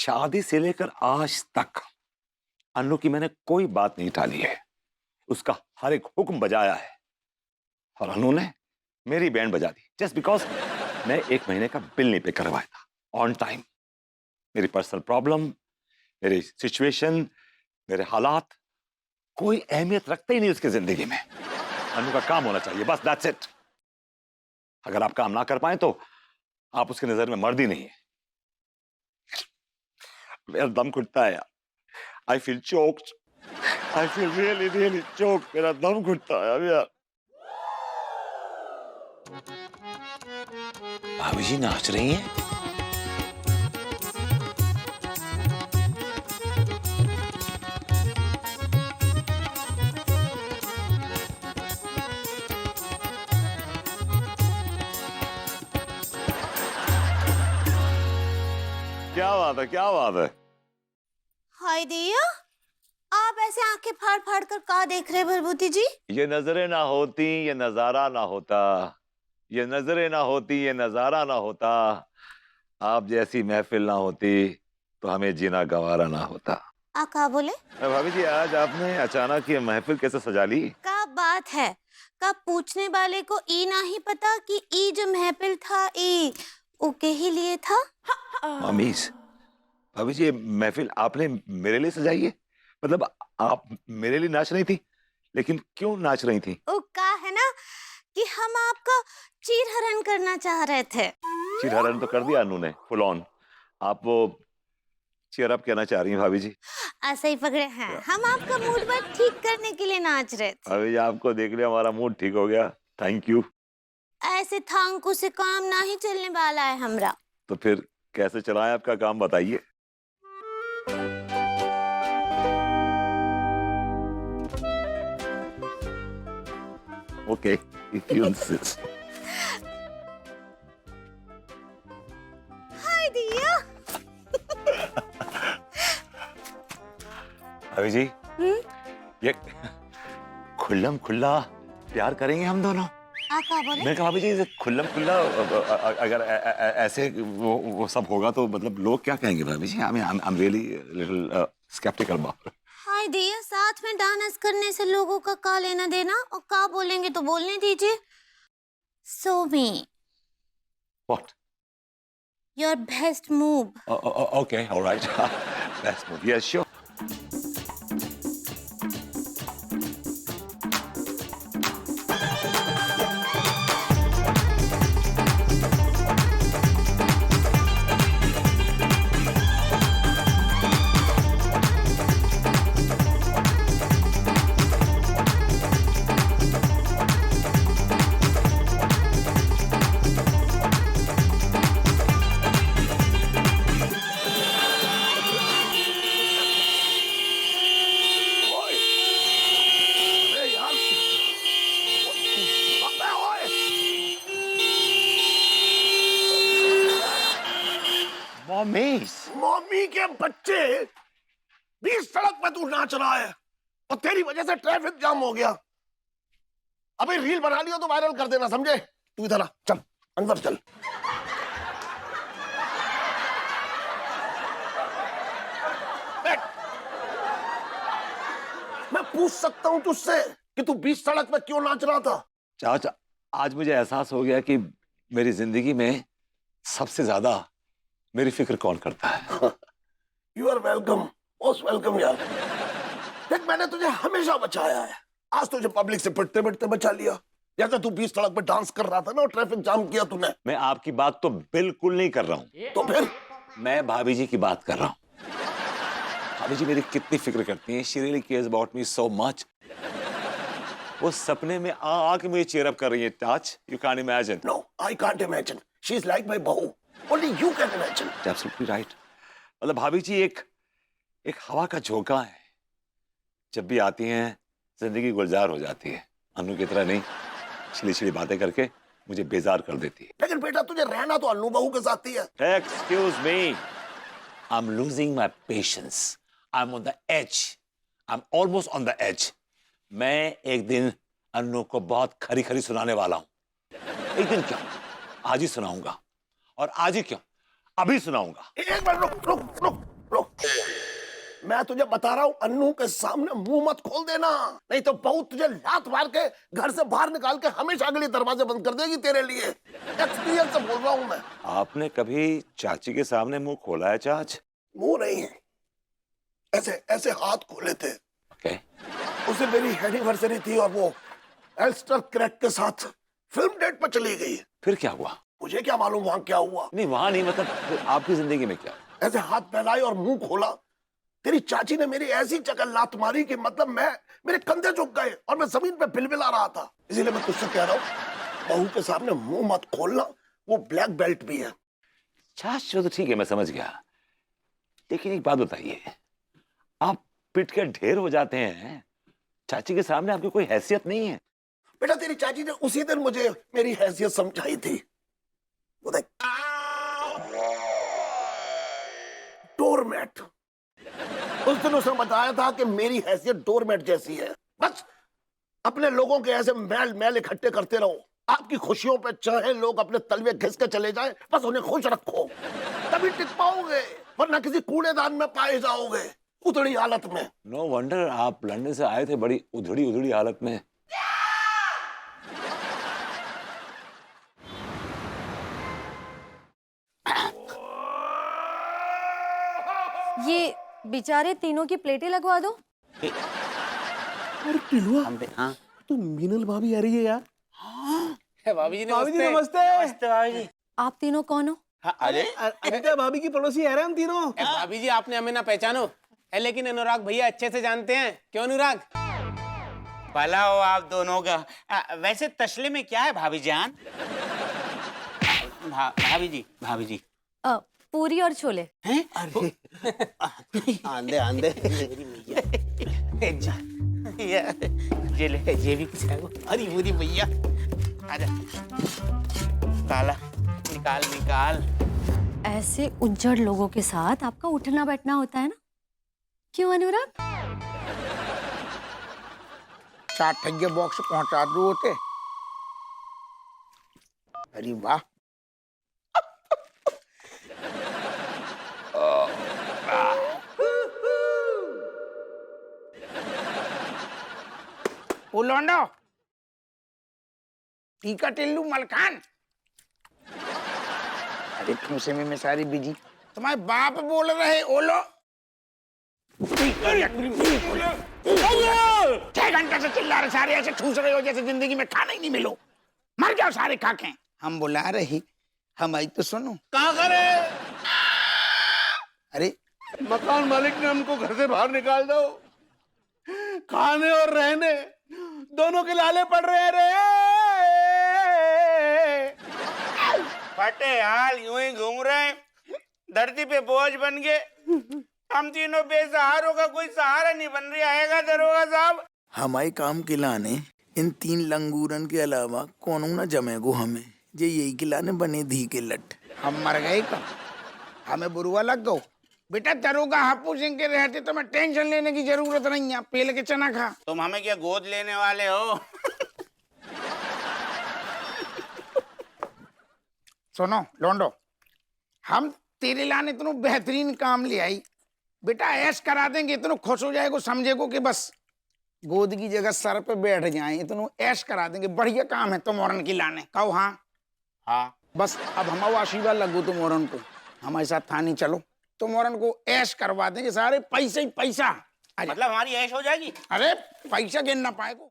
शादी से लेकर आज तक अन्नू की मैंने कोई बात नहीं टाली है। उसका हर एक हुक्म बजाया है और अन्नू ने मेरी बैंड बजा दी जस्ट बिकॉज मैं 1 महीने का बिल नहीं पे करवाया था ऑन टाइम। मेरी पर्सनल प्रॉब्लम, मेरी सिचुएशन, मेरे हालात कोई अहमियत रखते ही नहीं उसकी जिंदगी में। अन्नू का काम होना चाहिए, बस दैट्स इट। अगर आप काम ना कर पाए तो आप उसकी नजर में मर्द ही नहीं है। मेरा दम घुटता है यार। I feel choked, I feel really really choked. मेरा दम घुटता है अब यार। भाभी जी नाच रही हैं। क्या बात है, क्या बात है। हाय दिया, आप ऐसे आंखें फाड़ फाड़ कर कहाँ देख रहे भरभूति जी? ये नजरें ना होती ये नजारा ना होता, ये नजरें ना होती ये नजारा ना होता, आप जैसी महफिल ना होती तो हमें जीना गवारा ना होता। आ कहा बोले? भाभी जी आज आपने अचानक ये महफिल कैसे सजा ली? क्या बात है, का पूछने वाले को ई ना ही पता कि ई जो महफिल था ई उके ही लिए था। मम्मीज, भाभी जी ये महफिल आपने मेरे लिए सजाई है? मतलब आप मेरे लिए नाच रही थी, लेकिन क्यों नाच रही थी? वो का है ना कि हम आपका चीरहरण करना चाह रहे थे। चिरहरण तो कर दिया अनु ने फुल ऑन। आप वो चीयर अप कहना चाह रही हैं भाभी जी? ऐसे ही पकड़े हैं, हम आपका मूड पर ठीक करने के लिए नाच रहे थे। भाभी जी आपको देख लिया हमारा मूड ठीक हो गया, थैंक यू। ऐसे थांकू से काम ना ही चलने वाला है हमरा। तो फिर कैसे चलाएं आपका काम बताइए। Okay, if you insist. Hi Diya. भाभी जी ये खुल्लम खुल्ला प्यार करेंगे हम दोनों? आ कहा बोले? मैं कहा भाभी जी खुल्लम खुल्ला अगर ऐसे वो सब होगा तो मतलब लोग क्या कहेंगे भाभी जी? I am really little sceptical about. Hi Diya, साथ में डांस करने से लोगों का का लेना देना, और का बोलेंगे तो बोलने दीजिए। So me what? Your best move. Okay alright, best move, yes sure. Mummy के बच्चे बीच सड़क पे तू नाच रहा है और तेरी वजह से ट्रैफिक जाम हो गया। अबे रील बना लियो तो वायरल कर देना, समझे? तू इधर आ, चल अंदर चल। बैठ। मैं पूछ सकता हूं तुझसे कि तू बीच सड़क पे क्यों नाच रहा था? चाचा आज मुझे एहसास हो गया कि मेरी जिंदगी में सबसे ज्यादा मेरी फिक्र कौन करता है। You are welcome, most welcome यार। देख मैंने तुझे हमेशा बचाया है, आज तुझे पब्लिक से पिटते पिटते बचा लिया। जैसे तू बीच सड़क पे डांस कर रहा था ना और ट्रैफिक जाम किया तूने। मैं आपकी बात तो बिल्कुल नहीं कर रहा हूं। तो फिर? मैं भाभी जी की बात कर रहा हूं। भाभी जी मेरी कितनी फिक्र करती हैं, she really cares about me so much. वो सपने में आके मुझे चीयर अप कर रही है। Touch, you can't imagine. No, I can't imagine. She is like my बहू। Only you can imagine. Absolutely right. मतलब भाभी जी एक हवा का झोंका है, जब भी आती हैं जिंदगी गुलजार हो जाती है। अनु की तरह नहीं, छिली छिली बातें करके मुझे बेजार कर देती है। लेकिन बेटा तुझे रहना तो अन्नू बहू के साथ ही है। Excuse me, I am losing my patience, I am on the edge, I am almost on the edge. मैं एक दिन अन्नू को बहुत खरी खरी सुनाने वाला हूं। एक दिन क्या, आज ही सुनाऊंगा। और आज ही क्यों, अभी सुनाऊंगा। एक मिनट, रुक रुक रुक रुक। मैं तुझे बता रहा हूँ, अन्नू के सामने मुंह मत खोल देना, नहीं तो बहू तुझे लात मार के घर से बाहर निकाल के हमेशा के लिए दरवाजे बंद कर देगी तेरे लिए। एक्सपीरियंस से बोल रहा हूँ मैं। आपने कभी चाची के सामने मुंह खोला है चाच? मुंह नहीं है, ऐसे ऐसे हाथ खोले थे। okay. उसे मेरी एनिवर्सरी थी और वो एल्स्टर क्रैक के साथ फिल्म डेट पर चली गई। फिर क्या हुआ? मुझे क्या मालूम वहां क्या हुआ। नहीं वहां नहीं, मतलब फिर आपकी जिंदगी में क्या? ऐसे हाथ फैलाए और मुंह खोला। तेरी चाची ने मेरी ऐसी जगह लात मारी कि मतलब मेरे कंधे झुक गए और मैं जमीन पे बिलबिला रहा था। इसीलिए मैं तुझसे कह रहा हूँ, बहू के सामने मुंह मत खोलना, वो ब्लैक बेल्ट भी है। चाच तो ठीक है, मैं समझ गया, लेकिन एक बात बताइए, आप पिट के ढेर हो जाते हैं, चाची के सामने आपकी कोई हैसियत नहीं है? बेटा तेरी चाची ने उसी दिन मुझे मेरी हैसियत समझाई थी। वो देख, डोरमैट। उस दिन उसने बताया था कि मेरी हैसियत डोरमैट जैसी है। बस अपने लोगों के ऐसे मैल मैल इकट्ठे करते रहो। आपकी खुशियों पे चाहे लोग अपने तलवे घिस के चले जाएं, बस उन्हें खुश रखो, तभी टिक पाओगे, वरना किसी कूड़ेदान में पाए जाओगे उधड़ी हालत में। नो वंडर आप लंदन से आए थे बड़ी उधड़ी उधड़ी हालत में। ये बेचारे तीनों की प्लेटें लगवा दो। अरे टिलुआ, हाँ तू मीनल भाभी आ रही है यार। भाभी जी भाभी जी नमस्ते। नमस्ते। नमस्ते भाभी जी। आप तीनों कौन हो? हाँ, अरे अनिता भाभी की पड़ोसी है हम तीनों। भाभी जी आपने हमें ना पहचानो है, लेकिन अनुराग भैया अच्छे से जानते हैं। क्यों अनुराग? भला हो आप दोनों का। वैसे तसले में क्या है भाभी जान? भाभी जी पूरी और छोले। हैं? आंधे आंधे। ये भी किसी को। अरे पूरी भैया आजा, काला निकाल। ऐसे उज्जड़ लोगों के साथ आपका उठना बैठना होता है ना, क्यों अनुराग? 4 ठग्गे बॉक्स पहुंचा दो होते। अरे वाह, ओ लोंडो टीका टिल्लू मलखान। अरे तुमसे में सारी बिजी, तुम्हारे बाप बोल रहे ओलो। 6 घंटे से चिल्ला रहे सारे, ऐसे ठूस रहे हो जैसे जिंदगी में खाना ही नहीं मिलो। मर जाओ सारे खाके। हम बुला रही, हमारी तो सुनो। कहाँ करे? अरे मकान मालिक ने हमको घर से बाहर निकाल दो। खाने और रहने दोनों के लाले पड़ रहे हैं रे। फटे हाल यूं ही घूम रहे हैं, धरती पे बोझ बन गए। हम तीनों बेसहारों का कोई सहारा नहीं बन रही। आएगा दरोगा साहब। हमारे काम खिलाने इन 3 लंगूरन के अलावा कौन न जमेगो हमें, जे यही खिलाने बने धी के लट। हम मर गए का, हमें बुरुआ लग गो। बेटा दरोगा हापू सिंह के रहते तो मैं टेंशन लेने की जरूरत नहीं है। पेल के चना खा। तुम हमें क्या गोद लेने वाले हो? सुनो लोंडो, हम तेरे लाने इतना बेहतरीन काम ले आई। बेटा ऐश करा देंगे, इतना खुश हो जाएगा समझेगो कि बस गोद की जगह सर पे बैठ जाए। इतना ऐश करा देंगे, बढ़िया काम है तो मोरन की लाने। कहो हाँ हाँ। बस अब हमारा आशीर्वाद लगो तो मोरन को हमारे साथ थाने चलो, तो मोरन को ऐश करवा देंगे। सारे पैसे ही पैसा। मतलब हमारी ऐश हो जाएगी। अरे पैसा गिन ना पाएगो।